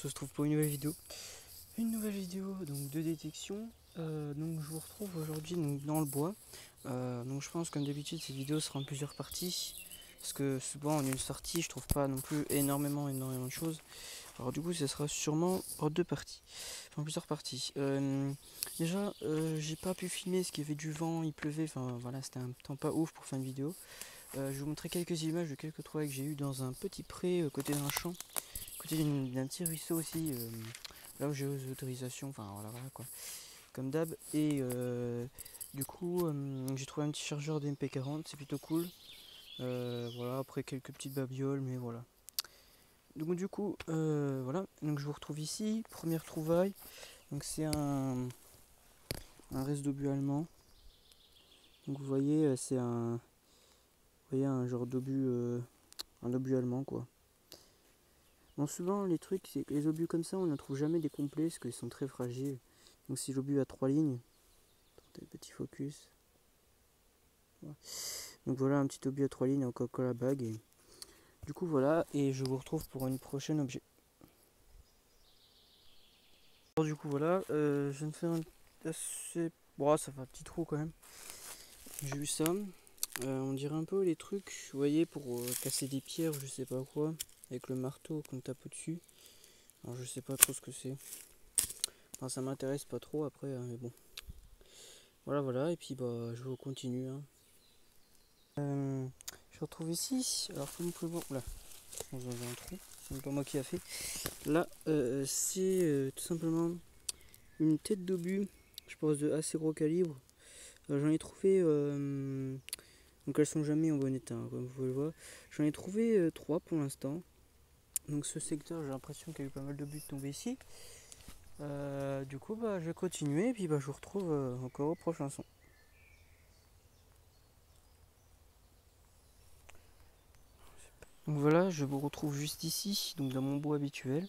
Se trouve pour une nouvelle vidéo donc de détection. Donc je vous retrouve aujourd'hui dans le bois. Donc je pense comme d'habitude cette vidéo sera en plusieurs parties parce que souvent en une sortie je trouve pas non plus énormément de choses. Alors du coup ça sera sûrement en deux parties, enfin en plusieurs parties. Déjà j'ai pas pu filmer parce qu'il y avait du vent, il pleuvait, enfin voilà, c'était un temps pas ouf pour faire une vidéo. Je vais vous montrer quelques images de quelques trouvailles que j'ai eu dans un petit pré côté d'un champ, côté d'un petit ruisseau aussi, là où j'ai aux autorisations, enfin voilà quoi, comme d'hab. Et du coup j'ai trouvé un petit chargeur d'MP40, c'est plutôt cool. Voilà, après quelques petites babioles, mais voilà. Donc du coup voilà, donc je vous retrouve ici, première trouvaille. Donc c'est un reste d'obus allemand. Donc vous voyez c'est un genre d'obus, un obus allemand quoi. Bon, souvent les trucs, c'est que les obus comme ça on ne trouve jamais des complets parce qu'ils sont très fragiles. Donc c'est l'obus à 3 lignes. Attendez, petit focus. Voilà. Donc voilà un petit obus à 3 lignes en Coca-Cola bag. Et du coup voilà, et je vous retrouve pour une prochaine objet. Alors, du coup voilà, je viens de faire un assez... Bon, ça fait un petit trou quand même. J'ai vu ça. On dirait un peu les trucs, vous voyez, pour casser des pierres, je sais pas quoi, avec le marteau qu'on tape au-dessus. Alors je sais pas trop ce que c'est. Enfin, ça m'intéresse pas trop après, hein, mais bon. Voilà, et puis bah je vous continue. Hein. Je retrouve ici, alors comme vous pouvez voir, là, on va un trou, c'est pas moi qui a fait. Là, c'est tout simplement une tête d'obus, je pense de assez gros calibre. J'en ai trouvé, donc elles sont jamais en bon état, hein, comme vous pouvez le voir. J'en ai trouvé 3 pour l'instant. Donc ce secteur, j'ai l'impression qu'il y a eu pas mal d'obus tombés ici. Du coup, bah, je vais continuer et puis bah, je vous retrouve encore au prochain son. Donc voilà, je vous retrouve juste ici, donc dans mon bois habituel.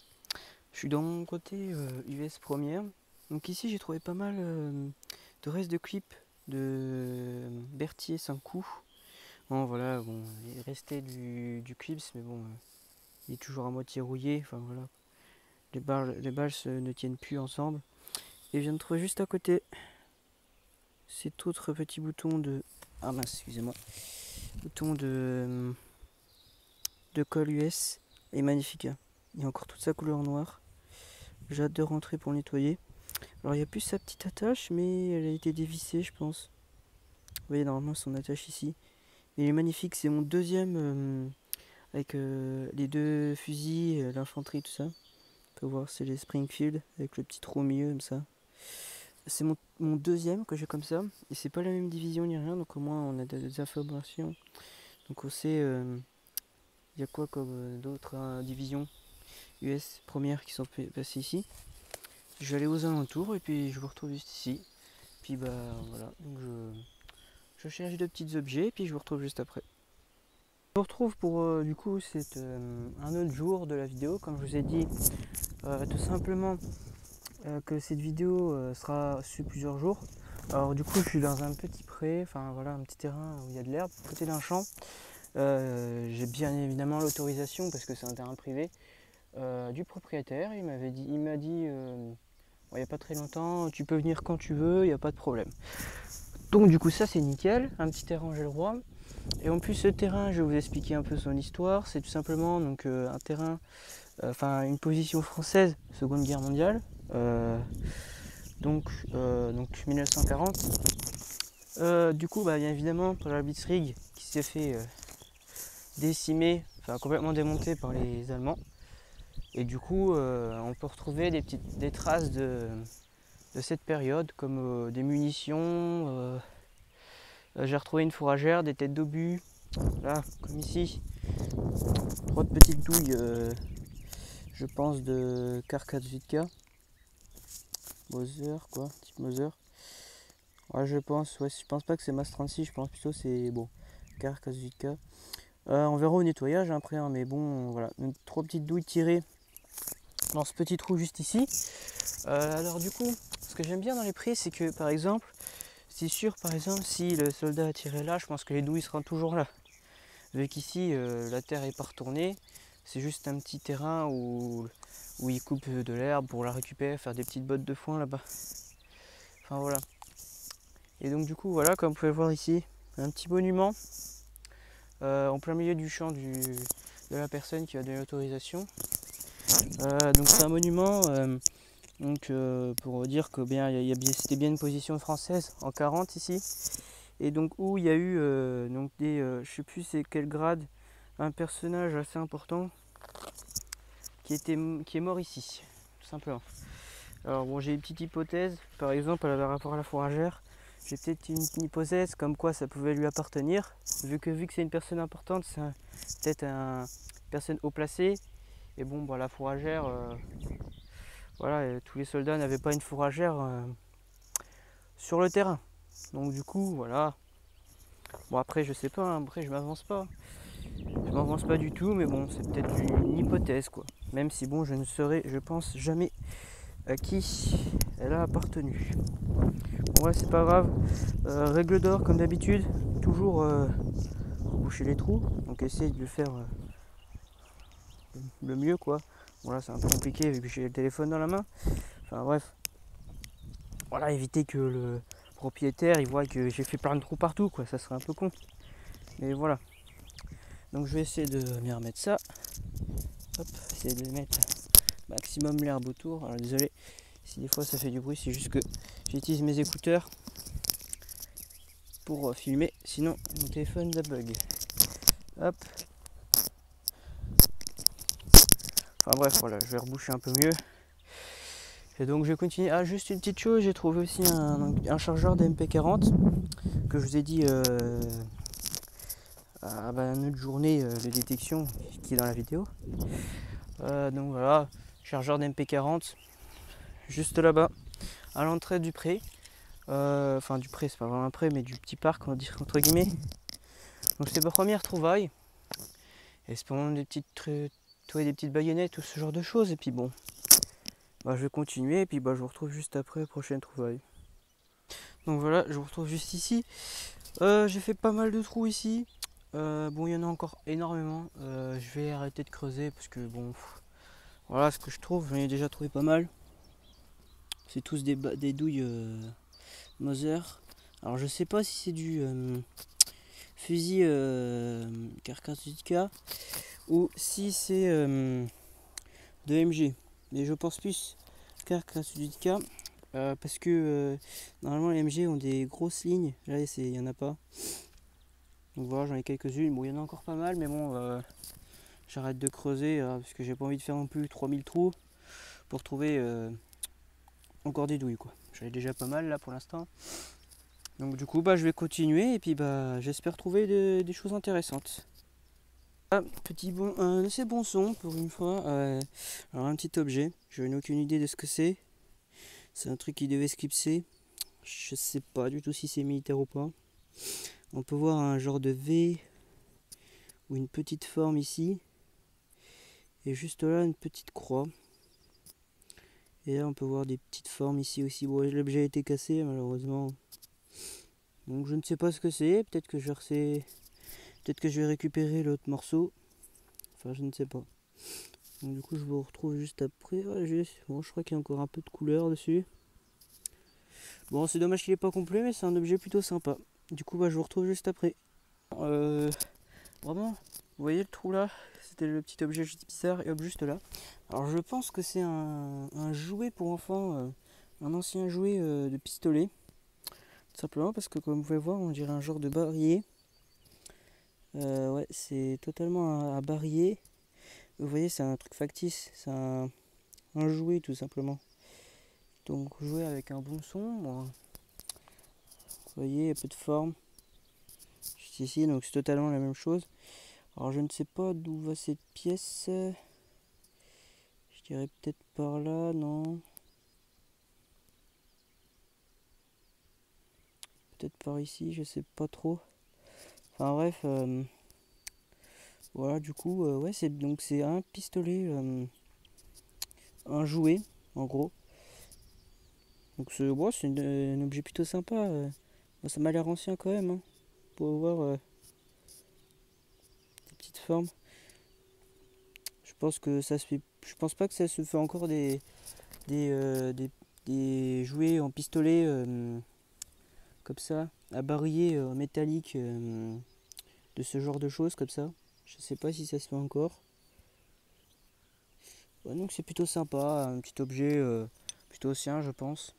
Je suis dans mon côté US première. Donc ici, j'ai trouvé pas mal de restes de clips de Berthier 5 coups. Bon voilà, bon, il restait du clips, mais bon, il est toujours à moitié rouillé. Enfin voilà, les balles ne tiennent plus ensemble. Et je viens de trouver juste à côté cet autre petit bouton de... Ah mince, excusez-moi. Bouton de colle US. Il est magnifique. Hein. Il y a encore toute sa couleur noire. J'ai hâte de rentrer pour le nettoyer. Alors il n'y a plus sa petite attache, mais elle a été dévissée, je pense. Vous voyez, normalement son attache ici. Mais il est magnifique, c'est mon deuxième avec les deux fusils, l'infanterie, tout ça. On peut voir, c'est les Springfield avec le petit trou au milieu comme ça. C'est mon deuxième que j'ai comme ça. Et c'est pas la même division ni rien, donc au moins on a des informations. Donc on sait, il y a quoi comme d'autres divisions US premières qui sont passées ici. Je vais aller aux alentours et puis je vous retrouve juste ici. Puis bah voilà, donc je cherche de petits objets et puis je vous retrouve juste après. Je vous retrouve pour du coup c'est un autre jour de la vidéo, comme je vous ai dit tout simplement que cette vidéo sera sur plusieurs jours. Alors du coup je suis dans un petit pré, enfin voilà, un petit terrain où il y a de l'herbe, à côté d'un champ. J'ai bien évidemment l'autorisation parce que c'est un terrain privé du propriétaire. Il m'a dit il n'y a pas très longtemps, tu peux venir quand tu veux, il n'y a pas de problème. Donc du coup ça c'est nickel, un petit terrain j'ai le droit. Et en plus ce terrain, je vais vous expliquer un peu son histoire, c'est tout simplement donc, un terrain, enfin une position française, Seconde Guerre mondiale, donc 1940. Du coup bah, bien évidemment pour la Blitzkrieg qui s'est fait décimer, enfin complètement démonté par les Allemands. Et du coup, on peut retrouver des traces de cette période, comme des munitions. J'ai retrouvé une fourragère, des têtes d'obus, là, comme ici. 3 petites douilles, je pense de Karkazvika. Moser, quoi, type Moser. Ouais, je pense pas que c'est Mas 36, je pense plutôt c'est bon, Karkazvika. On verra au nettoyage après, hein, mais bon, voilà. Donc, 3 petites douilles tirées dans ce petit trou juste ici. Alors du coup, ce que j'aime bien dans les prés, c'est que par exemple, c'est sûr, par exemple, si le soldat a tiré là, je pense que les douilles seront toujours là. Vu qu'ici, la terre est pas retournée, c'est juste un petit terrain où il coupe de l'herbe pour la récupérer, faire des petites bottes de foin là-bas. Enfin voilà. Et donc du coup, voilà, comme vous pouvez le voir ici, un petit monument en plein milieu du champ de la personne qui a donné l'autorisation. Donc c'est un monument pour dire que bien, c'était bien une position française en 40 ici. Et donc où il y a eu donc je sais plus c'est quel grade, un personnage assez important qui est mort ici, tout simplement. Alors bon, j'ai une petite hypothèse, par exemple par rapport à la fourragère, j'ai peut-être une hypothèse comme quoi ça pouvait lui appartenir, vu que c'est une personne importante, c'est peut-être une personne haut placée. Et bon, bah, la fourragère, voilà, tous les soldats n'avaient pas une fourragère sur le terrain. Donc du coup, voilà. Bon après, je sais pas, hein, après je m'avance pas. Je m'avance pas du tout, mais bon, c'est peut-être une hypothèse, quoi. Même si bon, je ne saurais, je pense jamais à qui elle a appartenu. Bon, ouais, c'est pas grave. Règle d'or, comme d'habitude, toujours boucher les trous. Donc essayer de le faire le mieux, quoi. Bon là, c'est un peu compliqué vu que j'ai le téléphone dans la main. Enfin bref. Voilà, éviter que le propriétaire il voit que j'ai fait plein de trous partout, quoi. Ça serait un peu con. Mais voilà. Donc je vais essayer de m'y remettre ça. Hop, essayer de mettre maximum l'herbe autour. Alors désolé si des fois ça fait du bruit, c'est juste que j'utilise mes écouteurs pour filmer, sinon mon téléphone ça bug. Hop. Enfin bref, voilà, je vais reboucher un peu mieux. Et donc je vais continuer. Ah, juste une petite chose, j'ai trouvé aussi un chargeur d'MP40 que je vous ai dit une autre journée de détection qui est dans la vidéo. Donc voilà, chargeur d'MP40 juste là-bas à l'entrée du pré. Enfin du pré, c'est pas vraiment un pré, mais du petit parc, on va dire entre guillemets. Donc c'est ma première trouvaille. Et c'est pour des petites baïonnettes, tout ce genre de choses. Et puis bon, bah, je vais continuer et puis bah, je vous retrouve juste après prochaine trouvaille. Donc voilà, je vous retrouve juste ici. J'ai fait pas mal de trous ici. Bon, il y en a encore énormément. Je vais arrêter de creuser parce que bon, voilà ce que je trouve. J'en ai déjà trouvé pas mal. C'est tous des douilles Moser. Alors je sais pas si c'est du fusil Karkazvika ou si c'est de MG. Mais je pense plus Karkazvika parce que normalement les MG ont des grosses lignes. Là il n'y en a pas. Donc voilà, j'en ai quelques-unes. Bon, il y en a encore pas mal, mais bon, j'arrête de creuser parce que j'ai pas envie de faire non plus 3000 trous pour trouver encore des douilles, quoi. J'en ai déjà pas mal là pour l'instant. Donc du coup, bah, je vais continuer et puis bah, j'espère trouver des choses intéressantes. Ah, un assez bon son pour une fois. Alors un petit objet, je n'ai aucune idée de ce que c'est. C'est un truc qui devait se clipser. Je sais pas du tout si c'est militaire ou pas. On peut voir un genre de V ou une petite forme ici. Et juste là, une petite croix. Et là, on peut voir des petites formes ici aussi. Bon, l'objet a été cassé, malheureusement. Donc, je ne sais pas ce que c'est. Peut-être que je vais récupérer l'autre morceau. Enfin, je ne sais pas. Donc, du coup, je vous retrouve juste après. Ouais, bon, je crois qu'il y a encore un peu de couleur dessus. Bon, c'est dommage qu'il n'est pas complet, mais c'est un objet plutôt sympa. Du coup, bah, je vous retrouve juste après. Vraiment, vous voyez le trou là? C'était le petit objet juste bizarre et hop, juste là. Alors je pense que c'est un jouet pour enfants, un ancien jouet de pistolet. Tout simplement parce que comme vous pouvez voir, on dirait un genre de barillet. Ouais, c'est totalement un barillet. Vous voyez, c'est un truc factice, c'est un jouet tout simplement. Donc jouer avec un bon son. Bon, vous voyez, il y a peu de forme. Juste ici, donc c'est totalement la même chose. Alors je ne sais pas d'où va cette pièce. Je dirais peut-être par là, non. Peut-être par ici, je sais pas trop. Enfin bref, voilà du coup, ouais c'est un pistolet, un jouet en gros. Donc c'est un objet plutôt sympa. Bon, ça m'a l'air ancien quand même, hein, pour voir des petites formes. Je pense pas que ça se fait encore des, euh, des, des jouets en pistolet comme ça, à barillet en métallique, de ce genre de choses comme ça. Je sais pas si ça se fait encore. Ouais, donc c'est plutôt sympa, un petit objet plutôt ancien je pense.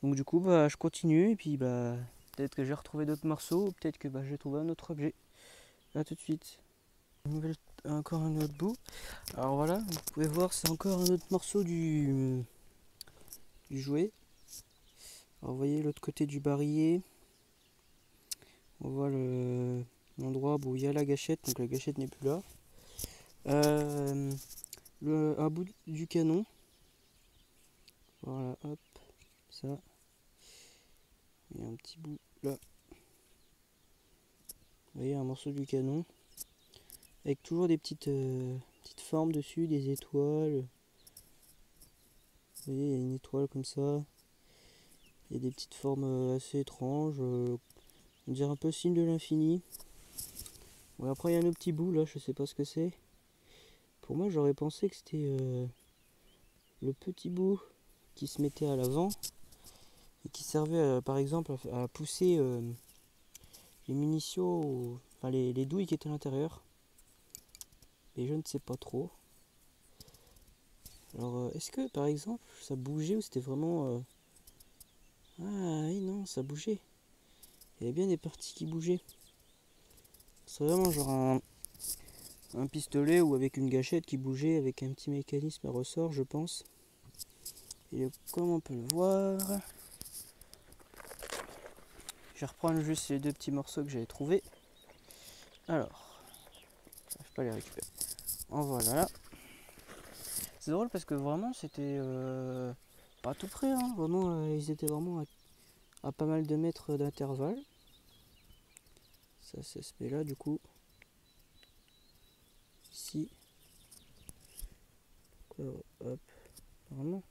Donc du coup bah je continue et puis bah peut-être que j'ai retrouvé d'autres morceaux ou peut-être que bah, j'ai trouvé un autre objet. A tout de suite. Encore un autre bout. Alors voilà, vous pouvez voir c'est encore un autre morceau du jouet. Alors vous voyez l'autre côté du barillet. On voit l'endroit où il y a la gâchette, donc la gâchette n'est plus là. Un bout du canon. Voilà, hop, ça. Il y a un petit bout là. Vous voyez un morceau du canon. Avec toujours des petites formes dessus, des étoiles. Vous voyez, il y a une étoile comme ça. Il y a des petites formes assez étranges. On dirait un peu signe de l'infini. Bon, après il y a un autre petit bout là, je sais pas ce que c'est. Pour moi j'aurais pensé que c'était le petit bout qui se mettait à l'avant et qui servait par exemple à pousser les munitions, enfin les douilles qui étaient à l'intérieur. Et je ne sais pas trop. Alors est-ce que par exemple ça bougeait ou c'était vraiment... Ah oui non, ça bougeait. Il y avait bien des parties qui bougeaient. C'est vraiment genre un pistolet ou avec une gâchette qui bougeait avec un petit mécanisme à ressort je pense. Et comme on peut le voir, je vais reprendre juste les deux petits morceaux que j'avais trouvés. Alors, j'arrive pas à les récupérer. En voilà là. C'est drôle parce que vraiment c'était pas tout près, hein. Vraiment ils étaient vraiment à pas mal de mètres d'intervalle. Ça se met là du coup. Ici. Hop. Normalement.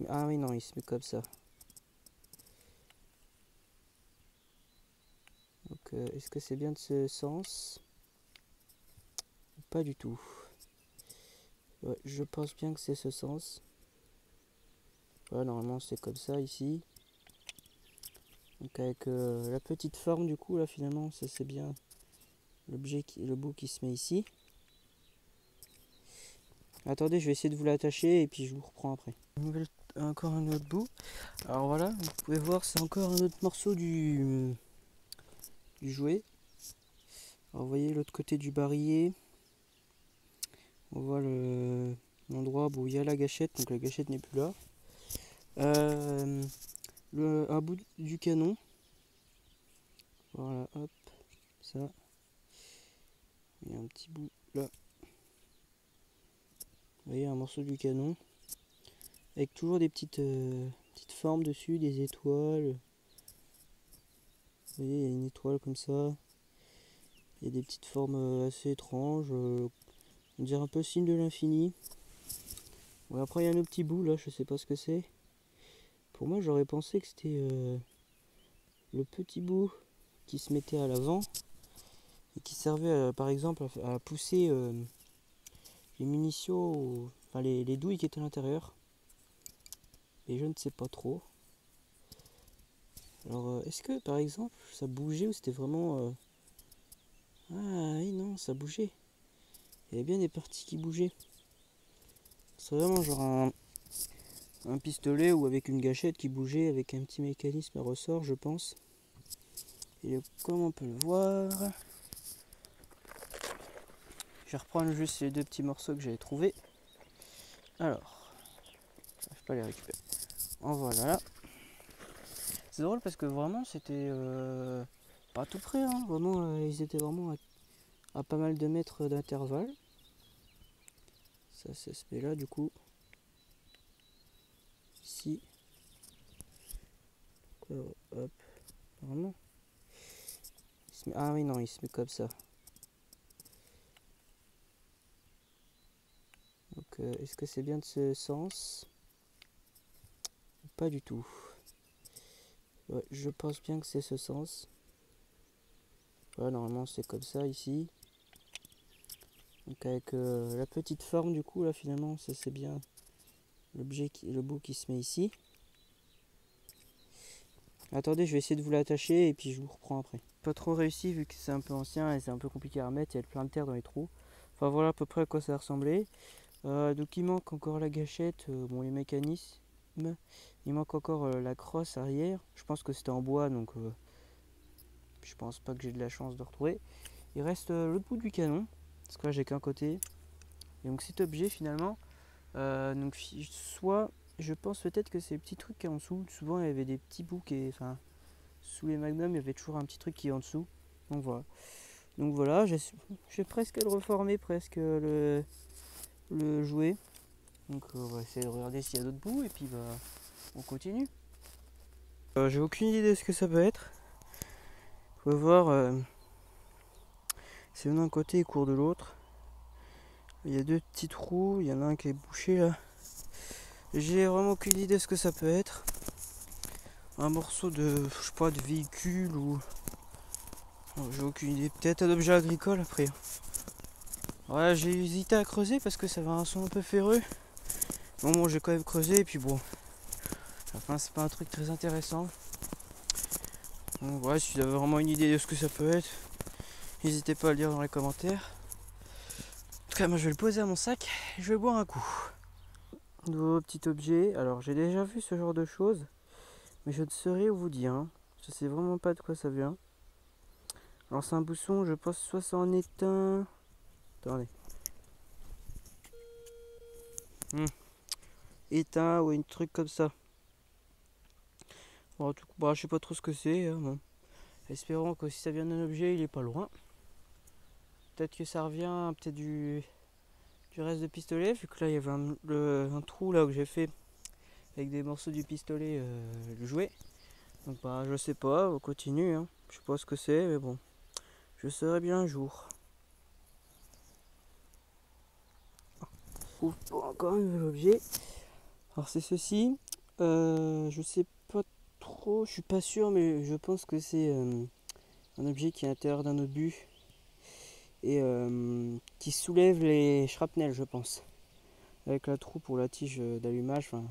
Ah oui non, il se met comme ça. Donc est-ce que c'est bien de ce sens? Pas du tout. Ouais, je pense bien que c'est ce sens. Voilà, normalement c'est comme ça ici. Donc avec la petite forme du coup là finalement ça c'est bien le bout qui se met ici. Attendez, je vais essayer de vous l'attacher et puis je vous reprends après. Encore un autre bout. Alors voilà, vous pouvez voir c'est encore un autre morceau du jouet. Alors vous voyez l'autre côté du barillet. On voit l'endroit où il y a la gâchette, donc la gâchette n'est plus là. Un bout du canon. Voilà, hop, ça. Il y a un petit bout là. Vous voyez un morceau du canon. Avec toujours des petites formes dessus, des étoiles. Vous voyez, il y a une étoile comme ça. Il y a des petites formes assez étranges. On dirait un peu signe de l'infini. Bon, après il y a un autre petit bout là, je sais pas ce que c'est. Pour moi j'aurais pensé que c'était le petit bout qui se mettait à l'avant et qui servait par exemple à pousser les munitions, enfin les douilles qui étaient à l'intérieur. Et je ne sais pas trop. Alors est-ce que par exemple ça bougeait ou c'était vraiment... Ah oui non, ça bougeait. Il y avait bien des parties qui bougeaient. C'est vraiment genre un pistolet ou avec une gâchette qui bougeait avec un petit mécanisme à ressort je pense. Et comme on peut le voir, je vais reprendre juste les deux petits morceaux que j'avais trouvés. Alors, j'arrive pas à les récupérer. En voilà là. C'est drôle parce que vraiment c'était pas tout près, hein. Vraiment, ils étaient vraiment à pas mal de mètres d'intervalle. Ça se met là du coup. Ici. Hop. Vraiment. Ah oui, non, il se met comme ça. Donc, est-ce que c'est bien de ce sens? Pas du tout. Ouais, je pense bien que c'est ce sens. Voilà, normalement c'est comme ça ici. Donc avec la petite forme du coup là finalement ça c'est bien le bout qui se met ici. Attendez, je vais essayer de vous l'attacher et puis je vous reprends après. Pas trop réussi vu que c'est un peu ancien et c'est un peu compliqué à remettre, il y a plein de terre dans les trous. Enfin voilà à peu près à quoi ça ressemblait. Donc il manque encore la gâchette, bon les mécanismes. Il manque encore la crosse arrière. Je pense que c'était en bois donc je pense pas que j'ai de la chance de retrouver. Il reste l'autre bout du canon, parce que là j'ai qu'un côté. Et donc cet objet finalement, donc soit je pense peut-être que c'est le petit truc qui est en dessous. Souvent il y avait des petits bouts qui, enfin sous les magnums il y avait toujours un petit truc qui est en dessous. Donc voilà, j'ai presque le reformer, presque le jouer. Donc on va essayer de regarder s'il y a d'autres bouts et puis bah, on continue. J'ai aucune idée de ce que ça peut être. Faut voir, c'est d'un côté et court de l'autre. Il y a deux petits trous, il y en a un qui est bouché là. J'ai vraiment aucune idée de ce que ça peut être. Un morceau de, je sais pas, de véhicule ou... Oh, j'ai aucune idée. Peut-être un objet agricole après. Ouais, j'ai hésité à creuser parce que ça avait un son un peu ferreux. Bon, j'ai quand même creusé et puis bon. Enfin, c'est pas un truc très intéressant. Donc ouais, si vous avez vraiment une idée de ce que ça peut être, n'hésitez pas à le dire dans les commentaires. En tout cas, moi je vais le poser à mon sac et je vais boire un coup. Nouveau petit objet. Alors, j'ai déjà vu ce genre de choses, mais je ne saurais où vous dire. Hein. Je sais vraiment pas de quoi ça vient. Alors, c'est un bousson, je pense soit ça en est un. Attendez. Éteint ou un truc comme ça. Bon, tout, bah, je sais pas trop ce que c'est. Hein, bon. Espérons que si ça vient d'un objet, il est pas loin. Peut-être que ça revient peut-être du reste de pistolet, vu que là il y avait un trou là où j'ai fait avec des morceaux du pistolet le jouet. Donc bah je sais pas, on continue. Hein. Je sais pas ce que c'est, mais bon, je saurai bien un jour. Ouf, encore un nouvel objet. Alors c'est ceci. Je sais pas trop, je suis pas sûr, mais je pense que c'est un objet qui est à l'intérieur d'un obus et qui soulève les shrapnels, je pense. Avec la trou pour la tige d'allumage, enfin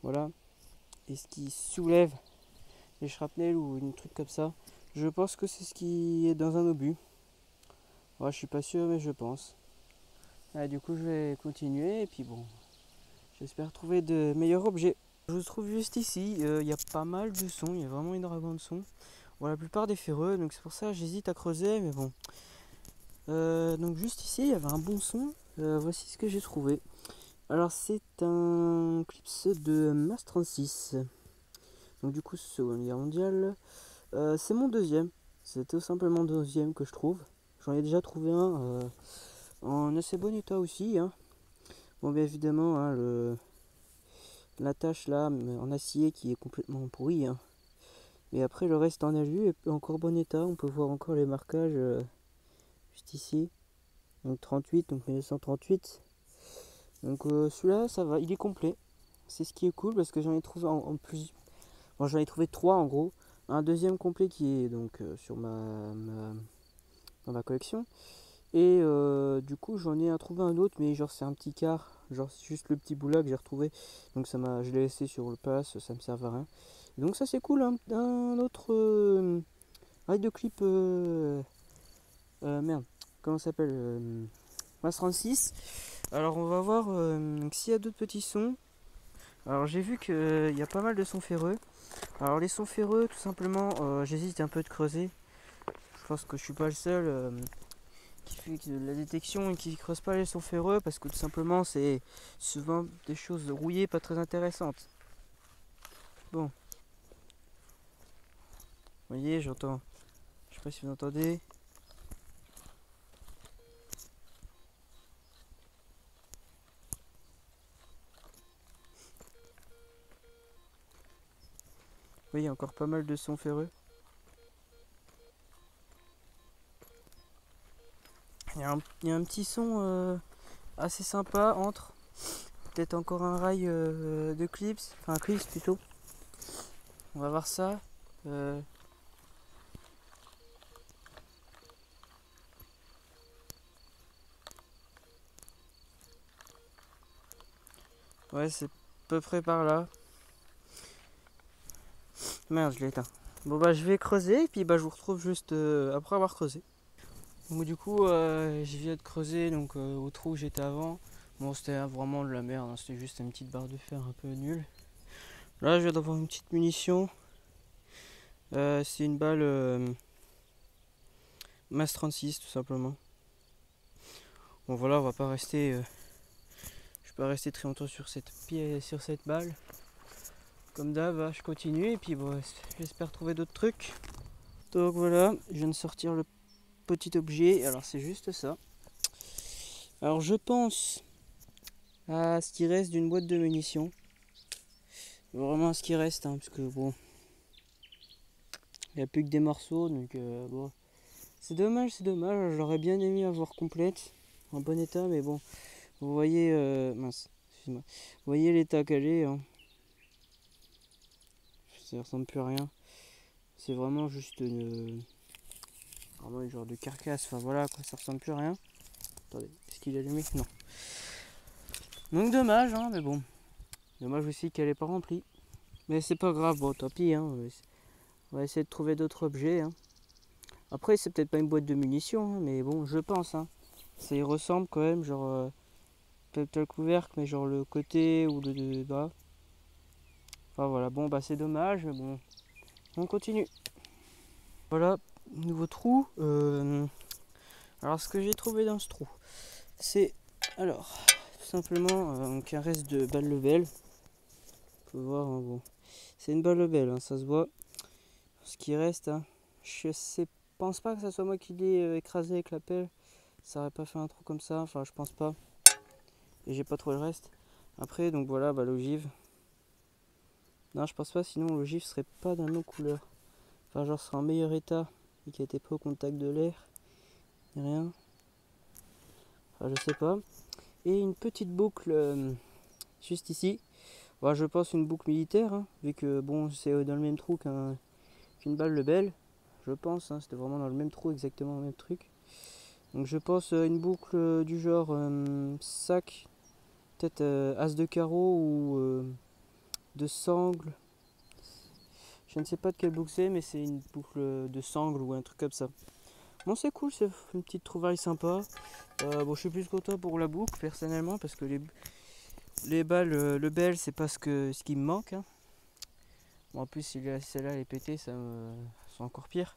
voilà. Et ce qui soulève les shrapnels ou une truc comme ça. Je pense que c'est ce qui est dans un obus. Ouais, je suis pas sûr, mais je pense. Ah, du coup, je vais continuer et puis bon, j'espère trouver de meilleurs objets. Je vous trouve juste ici, il y a pas mal de sons, il y a vraiment une dragon de sons. Bon, la plupart des ferreux, donc c'est pour ça que j'hésite à creuser, mais bon. Donc juste ici, il y avait un bon son. Voici ce que j'ai trouvé. Alors c'est un Clips de MAS 36. Donc du coup, Seconde Guerre mondiale. C'est mon deuxième. C'est tout simplement le deuxième que je trouve. J'en ai déjà trouvé un en assez bon état aussi. Hein. Bon, bien évidemment, hein, l'attache là en acier qui est complètement pourri. Hein. Mais après, le reste en alu est encore bon état. On peut voir encore les marquages juste ici. Donc 38, donc 1938. Donc celui-là, ça va, il est complet. C'est ce qui est cool parce que j'en ai trouvé en plus. Bon, j'en ai trouvé 3 en gros. Un deuxième complet qui est donc sur dans ma collection. Et du coup, j'en ai trouvé un autre, mais genre c'est un petit quart. Genre c'est juste le petit bout là que j'ai retrouvé. Donc je l'ai laissé sur le place, ça me sert à rien. Et donc ça c'est cool, hein. Un autre ride de clip. Merde, comment ça s'appelle MAS 36. Alors on va voir s'il y a d'autres petits sons. Alors j'ai vu qu'il y a pas mal de sons ferreux. Alors les sons ferreux, tout simplement, j'hésite un peu de creuser. Je pense que je suis pas le seul qui fait de la détection et qui creuse pas les sons ferreux parce que tout simplement c'est souvent des choses rouillées, pas très intéressantes. Bon, vous voyez, j'entends sais pas si vous entendez. Oui, il y a encore pas mal de sons ferreux. Il y a un petit son assez sympa entre. Peut-être encore un rail de clips. Enfin, un clips plutôt. On va voir ça. Ouais, c'est à peu près par là. Merde, je l'ai éteint. Bon bah je vais creuser et puis bah je vous retrouve juste après avoir creusé. Donc du coup je viens de creuser donc au trou où j'étais avant. Bon c'était vraiment de la merde, hein, c'était juste une petite barre de fer un peu nulle. Là je viens d'avoir une petite munition. C'est une balle MAS 36 tout simplement. Bon voilà, on va pas rester. Je vais pas rester très longtemps sur cette balle. Comme d'hab, je continue et puis bon, j'espère trouver d'autres trucs. Donc voilà, je viens de sortir le petit objet. Alors c'est juste ça. Alors je pense à ce qui reste d'une boîte de munitions. Vraiment à ce qui reste, hein, parce que bon, il n'y a plus que des morceaux, donc bon. C'est dommage, c'est dommage. J'aurais bien aimé avoir complète, en bon état, mais bon. Vous voyez, mince, excuse-moi. Vous voyez l'état qu'elle est. Hein. Ça ressemble plus à rien. C'est vraiment juste vraiment une genre de carcasse. Enfin voilà, quoi, ça ressemble plus à rien. Attendez, est-ce qu'il est allumé? Non. Donc dommage, hein, mais bon. Dommage aussi qu'elle n'est pas remplie. Mais c'est pas grave, bon, tant pis. Hein, on va essayer de trouver d'autres objets. Hein. Après, c'est peut-être pas une boîte de munitions, hein, mais bon, je pense. Hein. Ça y ressemble quand même, genre peut-être le couvercle, mais genre le côté ou le bas. Enfin voilà, bon, bah c'est dommage, mais bon, on continue. Voilà, nouveau trou. Alors, ce que j'ai trouvé dans ce trou, c'est alors tout simplement donc un reste de balle Lebel. On peut voir, hein, bon, c'est une balle Lebel, hein, ça se voit. Ce qui reste, hein, pense pas que ça soit moi qui l'ai écrasé avec la pelle. Ça aurait pas fait un trou comme ça, enfin je pense pas. Et j'ai pas trouvé le reste. Après donc voilà, bah, l'ogive. Non je pense pas, sinon l'ogive serait pas d'un autre couleur. Enfin genre serait en meilleur état et qui a été pas au contact de l'air. Rien. Enfin je sais pas. Et une petite boucle juste ici. Bah, je pense une boucle militaire, hein, vu que bon c'est dans le même trou qu'une balle Lebel. Je pense, hein, c'était vraiment dans le même trou, exactement le même truc. Donc je pense une boucle du genre sac, peut-être as de carreau ou de sangle. Je ne sais pas de quelle boucle c'est, mais c'est une boucle de sangle ou un truc comme ça. Bon c'est cool, c'est une petite trouvaille sympa. Bon je suis plus content pour la boucle personnellement parce que les balles Lebel c'est pas ce qui me manque. Hein. Bon, en plus si celle-là elle est pétée, c'est encore pire.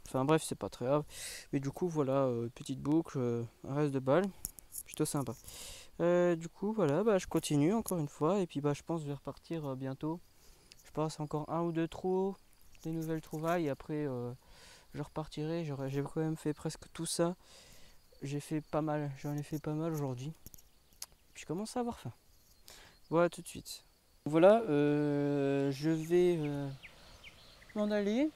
Enfin bref, c'est pas très grave. Mais du coup voilà, petite boucle, un reste de balle, plutôt sympa. Du coup voilà, bah, je continue encore une fois et puis bah, je pense que je vais repartir bientôt. Je passe encore un ou deux trous, des nouvelles trouvailles et après je repartirai. J'ai quand même fait presque tout ça. J'en ai fait pas mal aujourd'hui. Puis je commence à avoir faim. Voilà tout de suite. Voilà, je vais m'en aller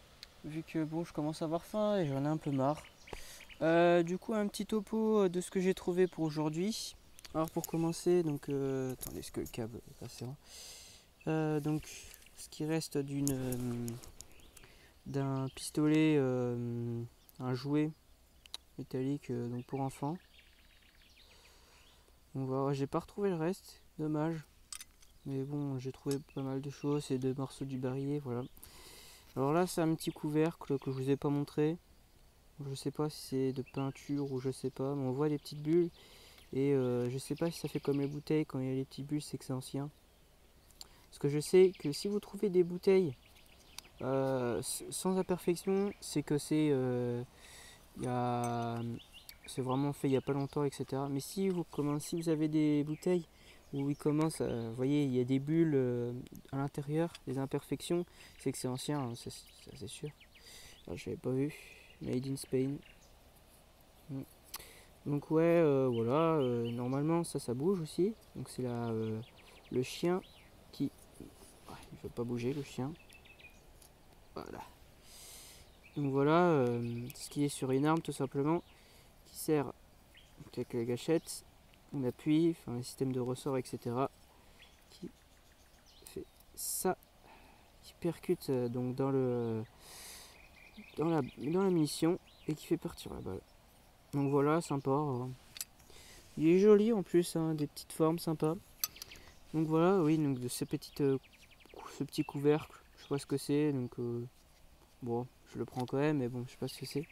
vu que bon je commence à avoir faim et j'en ai un peu marre. Du coup un petit topo de ce que j'ai trouvé pour aujourd'hui. Alors pour commencer, donc attendez, est-ce que le câble est passé là donc ce qui reste d'un pistolet, un jouet métallique donc pour enfants. Donc voilà, j'ai pas retrouvé le reste, dommage. Mais bon, j'ai trouvé pas mal de choses et deux morceaux du barillet, voilà. Alors là, c'est un petit couvercle que je vous ai pas montré. Je sais pas si c'est de peinture ou je sais pas, mais on voit des petites bulles. Et je sais pas si ça fait comme les bouteilles, quand il y a les petites bulles, c'est que c'est ancien. Parce que je sais que si vous trouvez des bouteilles sans imperfection, c'est que c'est vraiment fait il n'y a pas longtemps, etc. Mais si vous avez des bouteilles où il commence, vous voyez, il y a des bulles à l'intérieur, des imperfections, c'est que c'est ancien, hein, ça c'est sûr. Alors, je n'avais pas vu. Made in Spain. Donc ouais, voilà, normalement ça bouge aussi. Donc c'est là le chien qui... Ouais, il ne veut pas bouger le chien. Voilà. Donc voilà, ce qui est sur une arme tout simplement, qui sert donc, avec la gâchette, on appuie, enfin un système de ressort, etc. Qui fait ça, qui percute donc dans la munition et qui fait partir la balle. Donc voilà, sympa. Il est joli en plus, hein, des petites formes sympas. Donc voilà, oui, donc de ce petit couvercle, je sais pas ce que c'est, donc bon, je le prends quand même, mais bon, je sais pas ce que c'est.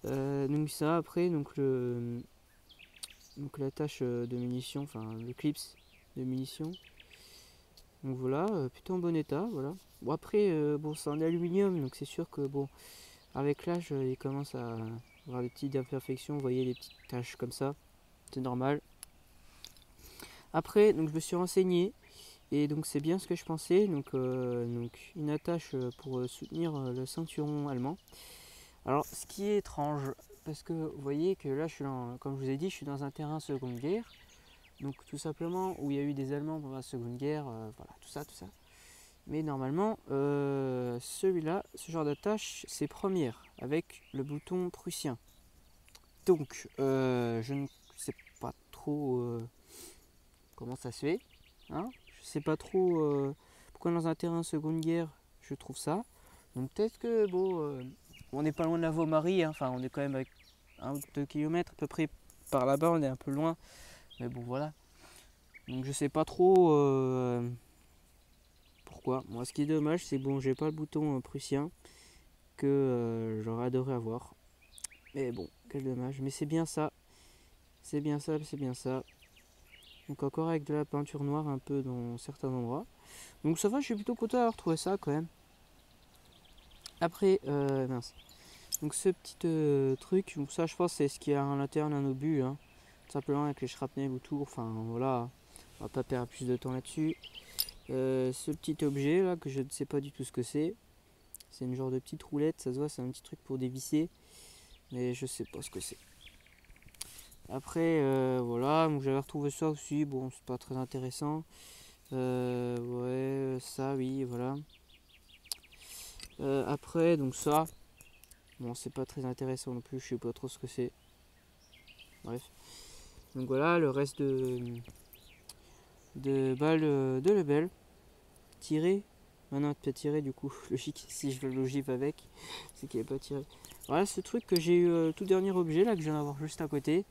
Donc ça, après, donc l'attache de munitions, enfin le clips de munitions. Donc voilà, plutôt en bon état, voilà. Bon après, bon c'est en aluminium, donc c'est sûr que bon, avec l'âge, il commence à avoir des petites imperfections, vous voyez les petites taches comme ça, c'est normal. Après, donc je me suis renseigné. Et donc c'est bien ce que je pensais, donc une attache pour soutenir le ceinturon allemand. Alors ce qui est étrange, parce que vous voyez que là je suis comme je vous ai dit, je suis dans un terrain Seconde Guerre, donc tout simplement où il y a eu des Allemands pendant la Seconde Guerre, voilà, tout ça. Mais normalement, celui-là, ce genre d'attache, c'est première, avec le bouton prussien. Donc je ne sais pas trop comment ça se fait, hein. Je sais pas trop pourquoi dans un terrain Seconde Guerre je trouve ça. Donc peut-être que bon, on n'est pas loin de la Vaumarie, hein. Enfin on est quand même avec 1 ou 2 km à peu près par là-bas, on est un peu loin. Mais bon voilà. Donc je sais pas trop pourquoi. Moi ce qui est dommage c'est bon j'ai pas le bouton prussien que j'aurais adoré avoir. Mais bon, quel dommage. Mais c'est bien ça. C'est bien ça, c'est bien ça. Donc encore avec de la peinture noire un peu dans certains endroits. Donc ça va, je suis plutôt content d'avoir trouvé ça quand même. Après, mince. Donc ce petit truc, donc ça je pense c'est ce qui est à l'intérieur d'un obus, hein. Tout simplement avec les shrapnels autour, enfin voilà. On va pas perdre plus de temps là-dessus. Ce petit objet là que je ne sais pas du tout ce que c'est. C'est une genre de petite roulette, ça se voit, c'est un petit truc pour dévisser. Mais je sais pas ce que c'est. Après, voilà, donc j'avais retrouvé ça aussi, bon c'est pas très intéressant. Ouais, ça oui, voilà. Après, donc ça, bon c'est pas très intéressant non plus, je sais pas trop ce que c'est. Bref. Donc voilà, le reste de balles de Lebel. Tiré. Maintenant, tu peux tirer du coup. Logique, si je veux l'ogive avec, c'est qu'il n'est pas tiré. Voilà, ce truc que j'ai eu, tout dernier objet là, que je viens d'avoir juste à côté.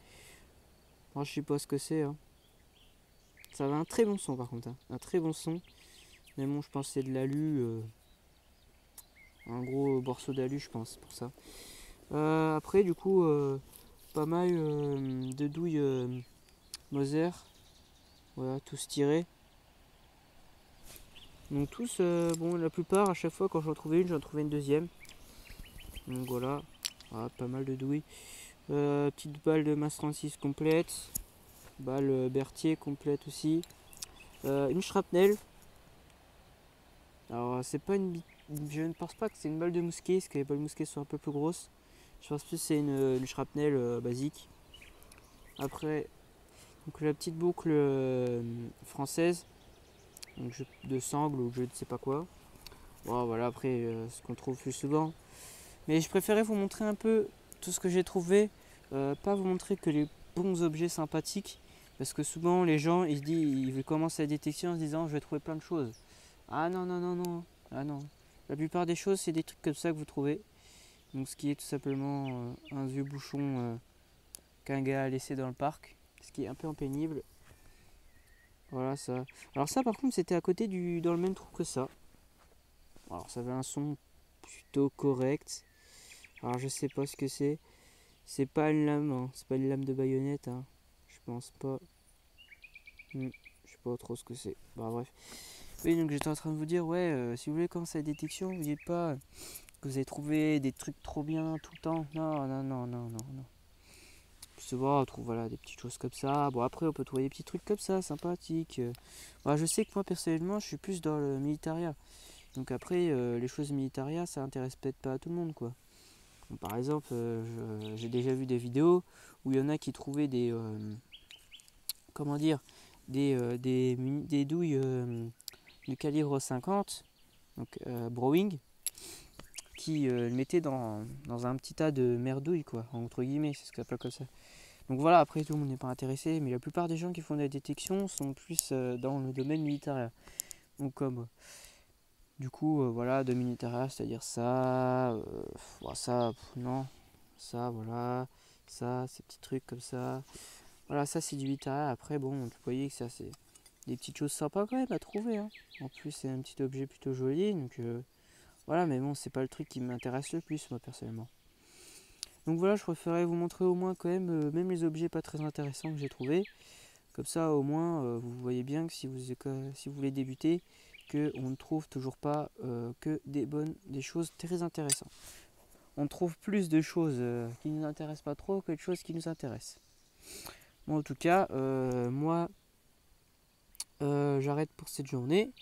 Moi, je sais pas ce que c'est, hein. Ça avait un très bon son par contre, hein. Un très bon son. Mais bon, je pense que c'est de l'alu. Un gros morceau d'alu, je pense, pour ça. Après, du coup, pas mal de douilles Moser. Voilà, tous tirés. Donc tous, bon la plupart à chaque fois quand j'en trouvais une, j'en trouvais une deuxième. Donc voilà, pas mal de douilles. Petite balle de Mass 36 complète. Balle Berthier complète aussi. Une shrapnel. Alors c'est pas je ne pense pas que c'est une balle de mousquet, parce que les balles de mousquet sont un peu plus grosses. Je pense plus que c'est une shrapnel basique. Après, donc la petite boucle française. Donc de sangle ou je ne sais pas quoi. Bon, voilà, après ce qu'on trouve plus souvent. Mais je préférais vous montrer un peu tout ce que j'ai trouvé, pas vous montrer que les bons objets sympathiques, parce que souvent les gens ils commencent la détection en se disant je vais trouver plein de choses. Ah non non non non, ah non. La plupart des choses c'est des trucs comme ça que vous trouvez. Donc ce qui est tout simplement un vieux bouchon qu'un gars a laissé dans le parc, ce qui est un peu pénible. Voilà ça. Alors ça par contre c'était à côté dans le même trou que ça. Alors ça avait un son plutôt correct. Alors je sais pas ce que c'est. C'est pas une lame, hein. C'est pas une lame de baïonnette, hein. Je pense pas. Je sais pas trop ce que c'est. Bah bref. Oui, donc j'étais en train de vous dire, ouais, si vous voulez commencer la détection, vous dites pas que vous avez trouvé des trucs trop bien tout le temps. Non, non, non, non, non, non. Souvent on trouve voilà, des petites choses comme ça. Bon après on peut trouver des petits trucs comme ça, sympathiques. Voilà, je sais que moi personnellement je suis plus dans le militaria. Donc après les choses militaria ça intéresse peut-être pas à tout le monde quoi. Par exemple, j'ai déjà vu des vidéos où il y en a qui trouvaient des, comment dire, des douilles du calibre 50, donc Browning, qui le mettaient dans un petit tas de merdouilles, quoi, entre guillemets, c'est ce qu'on appelle comme ça. Donc voilà, après tout le monde n'est pas intéressé, mais la plupart des gens qui font de la détection sont plus dans le domaine militaire. Donc comme du coup voilà, domaine militaire, c'est-à-dire ça, ça, non, ça, voilà, ça, ces petits trucs comme ça. Voilà, ça c'est du militaire. Après bon, vous voyez que ça c'est des petites choses sympas quand même à trouver. Hein. En plus c'est un petit objet plutôt joli, donc voilà, mais bon, c'est pas le truc qui m'intéresse le plus moi personnellement. Donc voilà, je préférais vous montrer au moins quand même, même les objets pas très intéressants que j'ai trouvés. Comme ça au moins vous voyez bien que si vous voulez débuter, qu'on ne trouve toujours pas que des choses très intéressantes. On trouve plus de choses qui ne nous intéressent pas trop que de choses qui nous intéressent. Bon, en tout cas, moi j'arrête pour cette journée.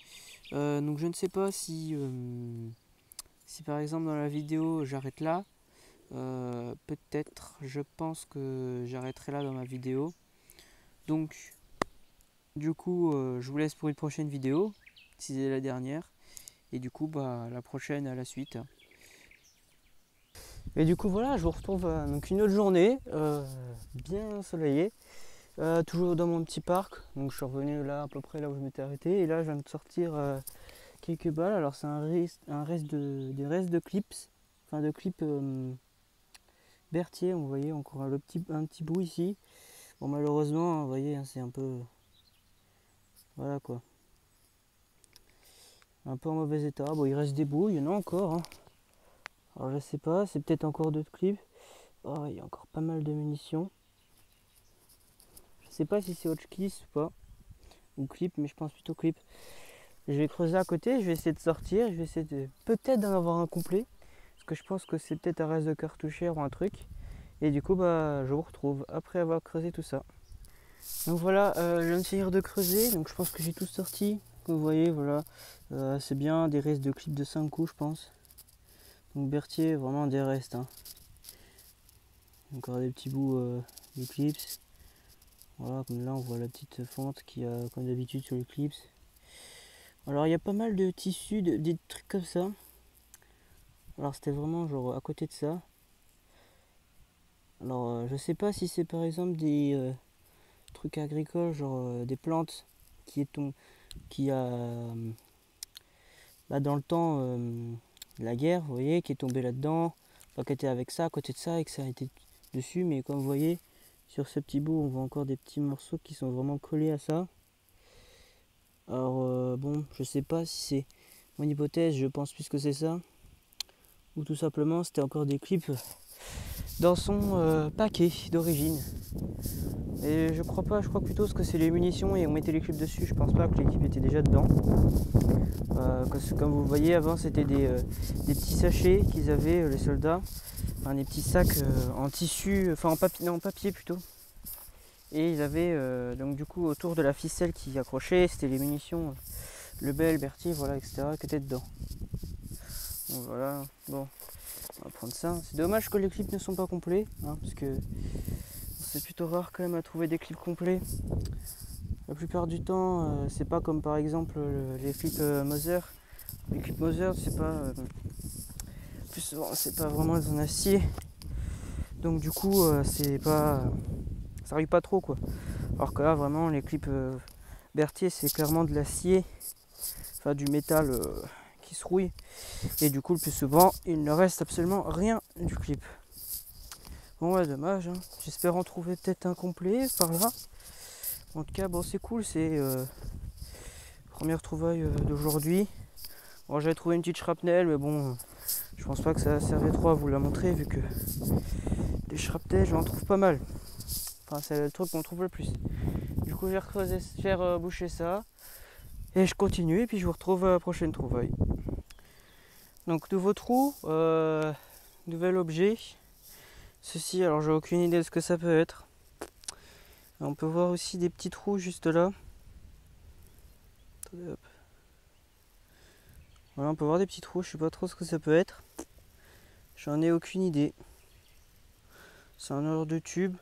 Donc je ne sais pas si par exemple dans la vidéo j'arrête là. Peut-être, je pense que j'arrêterai là dans ma vidéo. Donc du coup je vous laisse pour une prochaine vidéo, si c'est la dernière. Et du coup bah la prochaine à la suite. Et du coup voilà, je vous retrouve donc une autre journée bien ensoleillée, toujours dans mon petit parc. Donc je suis revenu là à peu près là où je m'étais arrêté, et là je viens de sortir quelques balles. Alors c'est des restes de clips, enfin de clips Berthier. Vous voyez encore un petit bout ici. Bon malheureusement vous voyez, hein, c'est un peu, voilà quoi, un peu en mauvais état. Bon il reste des bouts, il y en a encore hein. Alors je sais pas, c'est peut-être encore d'autres clips. Oh, il y a encore pas mal de munitions. Je sais pas si c'est Hotchkiss ou pas, ou clip, mais je pense plutôt clip. Je vais creuser à côté, je vais essayer de sortir, je vais essayer de peut-être d'en avoir un complet, parce que je pense que c'est peut-être un reste de cartouchière ou un truc. Et du coup bah je vous retrouve après avoir creusé tout ça. Donc voilà, je viens de finir de creuser, donc je pense que j'ai tout sorti. Comme vous voyez, voilà, c'est bien des restes de clips de 5 coups je pense. Donc Berthier, vraiment des restes. Hein. Encore des petits bouts de clips. Voilà, comme là on voit la petite fente qu'il y a comme d'habitude sur les clips. Alors il y a pas mal de tissus, des trucs comme ça. Alors c'était vraiment genre à côté de ça. Alors je sais pas si c'est par exemple des trucs agricoles, genre des plantes qui a dans le temps la guerre, vous voyez, qui est tombé là-dedans, enfin, qui était avec ça, à côté de ça, et que ça a été dessus. Mais comme vous voyez, sur ce petit bout, on voit encore des petits morceaux qui sont vraiment collés à ça. Alors bon, je sais pas si c'est mon hypothèse, je pense plus que c'est ça, ou tout simplement c'était encore des clips dans son paquet d'origine. Et je crois pas, je crois plutôt que c'est les munitions et on mettait les clips dessus. Je pense pas que les clips étaient déjà dedans. Comme vous voyez, avant c'était des petits sachets qu'ils avaient les soldats, enfin, des petits sacs en tissu, enfin en papier plutôt. Et ils avaient donc du coup autour de la ficelle qui accrochait, c'était les munitions Lebel, Berthier, voilà, etc. qui étaient dedans. Donc voilà, bon, on va prendre ça. C'est dommage que les clips ne sont pas complets, hein, parce que c'est plutôt rare quand même à trouver des clips complets. La plupart du temps, c'est pas comme par exemple les clips Moser. Les clips Moser, c'est pas plus souvent, c'est pas vraiment en acier. Donc du coup, c'est pas, ça arrive pas trop quoi. Alors que là, vraiment, les clips Berthier, c'est clairement de l'acier, enfin du métal qui se rouille. Et du coup, le plus souvent, il ne reste absolument rien du clip. Bon ouais, dommage, hein. J'espère en trouver peut-être un complet par là. En tout cas, bon c'est cool, c'est première trouvaille d'aujourd'hui. Bon, j'avais trouvé une petite shrapnel, mais bon, je pense pas que ça servait trop à vous la montrer, vu que des shrapnels, j'en trouve pas mal. Enfin, c'est le truc qu'on trouve le plus. Du coup, j'ai recreusé, j'ai rebouché ça, et je continue, et puis je vous retrouve à la prochaine trouvaille. Donc, nouveau trou, nouvel objet. Ceci, alors j'ai aucune idée de ce que ça peut être. On peut voir aussi des petits trous juste là. Attendez, hop. Voilà, on peut voir des petits trous, je sais pas trop ce que ça peut être. J'en ai aucune idée. C'est un genre de tube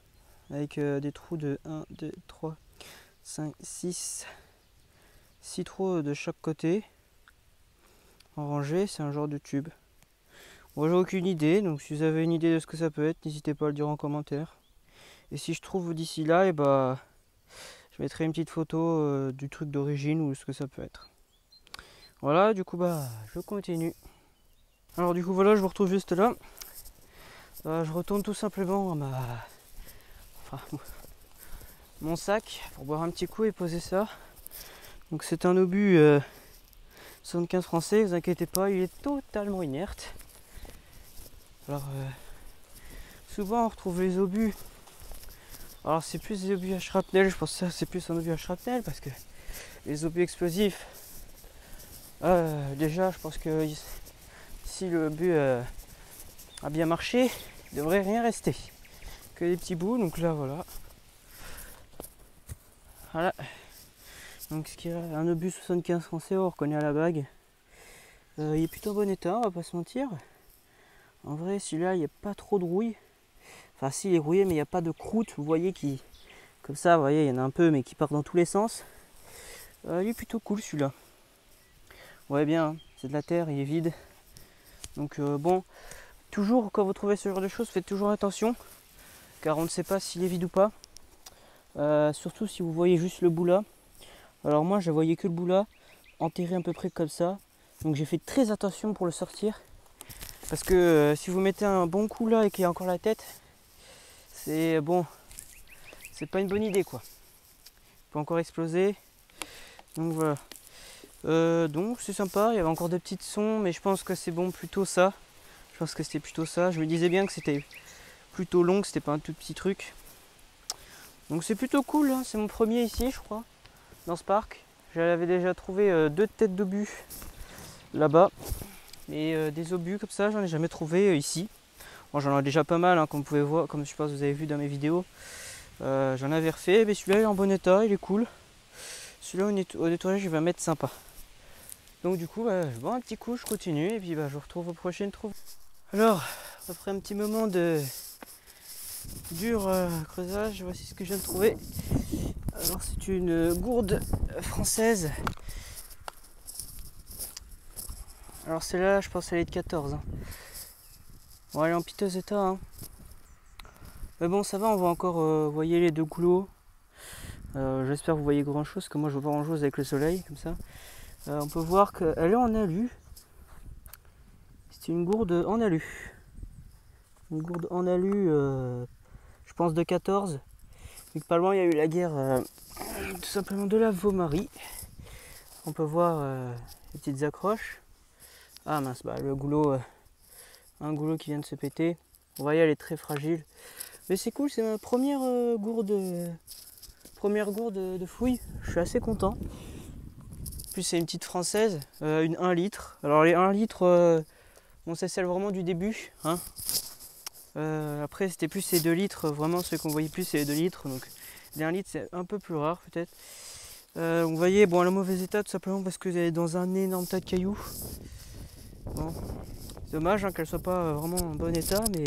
avec des trous de 1, 2, 3, 5, 6 trous de chaque côté. En rangée, c'est un genre de tube. Moi j'ai aucune idée, donc si vous avez une idée de ce que ça peut être, n'hésitez pas à le dire en commentaire. Et si je trouve d'ici là, et bah, je mettrai une petite photo du truc d'origine ou ce que ça peut être. Voilà, du coup bah je continue. Alors du coup voilà, je vous retrouve juste là. Je retourne tout simplement à mon sac pour boire un petit coup et poser ça. Donc c'est un obus 75 français, vous inquiétez pas, il est totalement inerte. Alors souvent on retrouve les obus. Alors c'est plus des obus à shrapnel, je pense que ça c'est plus un obus à shrapnel parce que les obus explosifs, déjà je pense que si le obus a bien marché, il devrait rien rester. Que des petits bouts, donc là voilà. Voilà. Donc ce qui est un obus 75 français, on reconnaît à la bague. Il est plutôt en bon état, on va pas se mentir. En vrai, celui-là, il n'y a pas trop de rouille. Enfin, si, il est rouillé, mais il n'y a pas de croûte. Vous voyez, qui, comme ça, vous voyez, il y en a un peu, mais qui part dans tous les sens. Il est plutôt cool, celui-là. Ouais, bien, hein, c'est de la terre, il est vide. Donc, bon, toujours, quand vous trouvez ce genre de choses, faites toujours attention. Car on ne sait pas s'il est vide ou pas. Surtout si vous voyez juste le bout là. Alors, moi, je voyais que le bout là, enterré à peu près comme ça. Donc, j'ai fait très attention pour le sortir. Parce que si vous mettez un bon coup là et qu'il y a encore la tête, c'est bon, c'est pas une bonne idée quoi. Il peut encore exploser. Donc voilà. Donc c'est sympa, il y avait encore des petits sons, mais je pense que c'est bon plutôt ça. Je pense que c'était plutôt ça. Je me disais bien que c'était plutôt long, que c'était pas un tout petit truc. Donc c'est plutôt cool, hein. C'est mon premier ici je crois, dans ce parc. J'avais déjà trouvé 2 têtes d'obus là-bas. Mais des obus comme ça, j'en ai jamais trouvé ici. Bon, j'en ai déjà pas mal, hein, comme vous pouvez voir, comme je pense que vous avez vu dans mes vidéos. J'en avais refait, mais celui-là il est en bon état, il est cool. Celui-là au nettoyage il va mettre sympa. Donc du coup, je bois un petit coup, je continue et puis je vous retrouve aux prochaines trouves. Alors, après un petit moment de dur creusage, voici ce que je viens de trouver. Alors c'est une gourde française. Alors celle-là, je pense qu'elle est de 14. Hein. Bon, elle est en piteux état. Hein. Mais bon, ça va, on voit encore, voyez les 2 goulots. J'espère que vous voyez grand chose, que moi je vois pas grand chose avec le soleil, comme ça. On peut voir qu'elle est en alu. C'est une gourde en alu. Une gourde en alu, je pense de 14. Et que pas loin, il y a eu la guerre tout simplement de la Vaumarie. On peut voir les petites accroches. Ah mince, le goulot, un goulot qui vient de se péter. Vous voyez, elle est très fragile. Mais c'est cool, c'est ma première gourde de fouille. Je suis assez content. En plus, c'est une petite française, une 1 litre. Alors, les 1 litre, bon, c'est celle vraiment du début. Hein. Après, c'était plus ces 2 litres. Vraiment, ceux qu'on voyait plus, c'est les 2 litres. Donc, les 1 litre, c'est un peu plus rare, peut-être. Vous voyez, bon, elle est en mauvais état, tout simplement parce qu'elle est dans un énorme tas de cailloux. Bon. C'est dommage hein, qu'elle soit pas vraiment en bon état, mais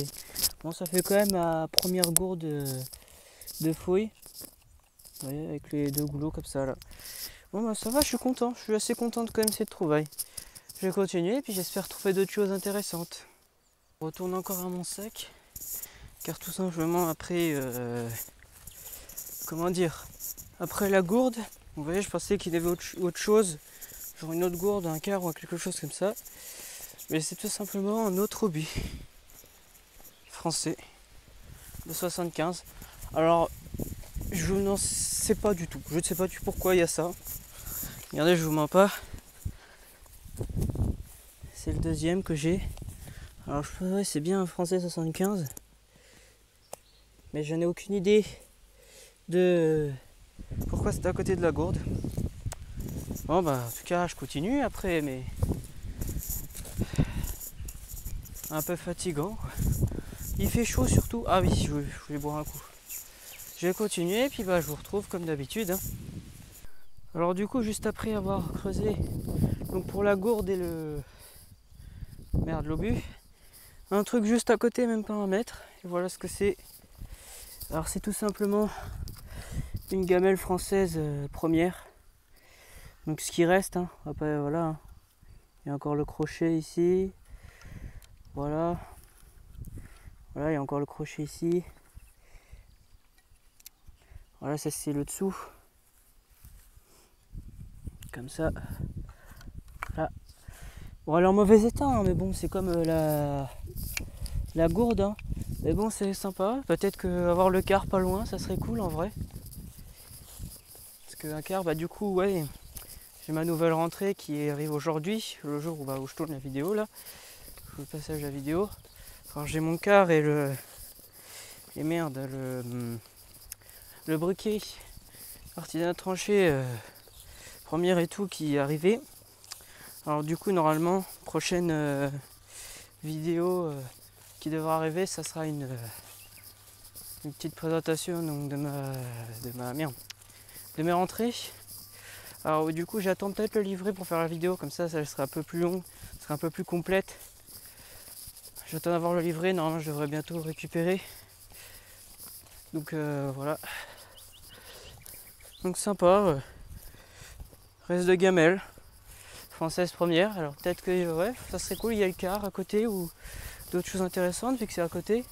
bon, ça fait quand même ma première gourde de fouille. Vous voyez, avec les 2 goulots comme ça là. Bon ça va, je suis content, je suis assez content de quand même cette trouvaille. Je vais continuer et puis j'espère trouver d'autres choses intéressantes. Je retourne encore à mon sac, car tout simplement après, comment dire, après la gourde, vous voyez, je pensais qu'il y avait autre chose, genre une autre gourde, un quart ou quelque chose comme ça. Mais c'est tout simplement un autre obus français de 75. Alors, je n'en sais pas du tout. Je ne sais pas du tout pourquoi il y a ça. Regardez, je vous mens pas. C'est le deuxième que j'ai. Alors, je pense que c'est bien un français 75. Mais je n'ai aucune idée de pourquoi c'est à côté de la gourde. Bon, en tout cas, je continue après, mais un peu fatigant. Il fait chaud surtout. Ah oui, je voulais boire un coup. Je vais continuer et puis je vous retrouve comme d'habitude. Hein. Alors du coup, juste après avoir creusé donc pour la gourde et l'obus, un truc juste à côté, même pas 1 mètre. Et voilà ce que c'est. Alors c'est tout simplement une gamelle française première. Donc ce qui reste, hein. Après voilà, hein. Il y a encore le crochet ici. Voilà. Voilà, il y a encore le crochet ici. Voilà, ça c'est le dessous. Comme ça. Voilà. Bon, elle est en mauvais état, hein, mais bon, c'est comme la gourde. Hein. Mais bon, c'est sympa. Peut-être qu'avoir le quart pas loin, ça serait cool en vrai. Parce qu'un quart, bah du coup, ouais, j'ai ma nouvelle rentrée qui arrive aujourd'hui, le jour où je tourne la vidéo là. Je vous passage la vidéo. Alors j'ai mon quart et le briquet artisanat tranché première et tout qui est arrivé. Alors du coup normalement prochaine vidéo qui devra arriver, ça sera une petite présentation donc de mes rentrées. Alors du coup j'attends peut-être le livret pour faire la vidéo, comme ça sera un peu plus long, ça sera un peu plus complète. J'attends d'avoir le livret, normalement je devrais bientôt récupérer. Donc voilà. Donc sympa. Reste de gamelle. Française première. Alors peut-être que ouais, ça serait cool, il y a le quart à côté ou d'autres choses intéressantes vu que c'est à côté.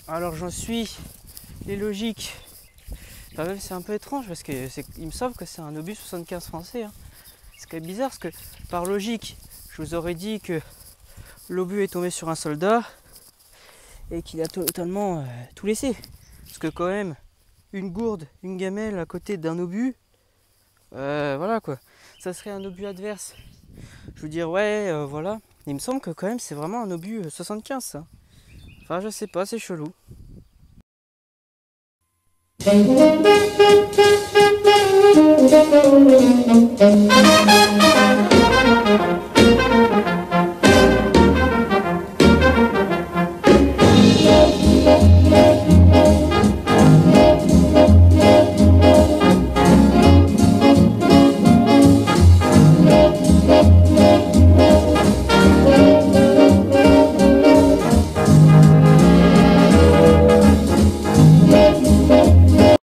Alors j'en suis les logiques. Enfin, même c'est un peu étrange parce que il me semble que c'est un obus 75 français. Hein. C'est quand même bizarre parce que par logique, je vous aurais dit que l'obus est tombé sur un soldat et qu'il a totalement tout laissé. Parce que quand même, une gourde, une gamelle à côté d'un obus, voilà quoi. Ça serait un obus adverse. Je veux dire ouais, voilà. Il me semble que quand même c'est vraiment un obus 75 ça. Enfin je sais pas, c'est chelou.